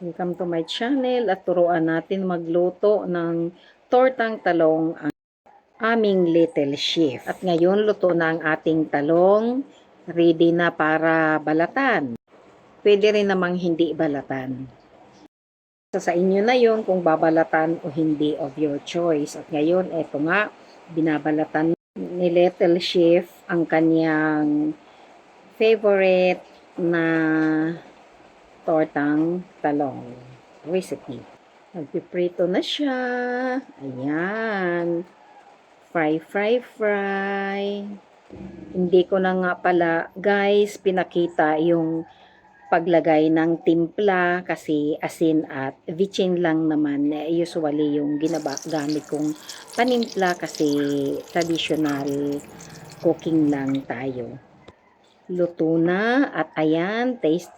Welcome to my channel at turuan natin magluto ng tortang talong ang aming little chef. At ngayon luto na ang ating talong, ready na para balatan. Pwede rin namang hindi balatan. Sa inyo na yon kung babalatan o hindi, of your choice. At ngayon, eto nga, binabalatan ni little chef ang kanyang favorite na tortang talong recipe. Nagpiprito na siya. Ayan. Fry. Hindi ko na nga pala, guys, pinakita yung paglagay ng timpla kasi asin at vichin lang naman. Usually yung gamit kong panimpla kasi traditional cooking lang tayo. Luto na at ayan, taste.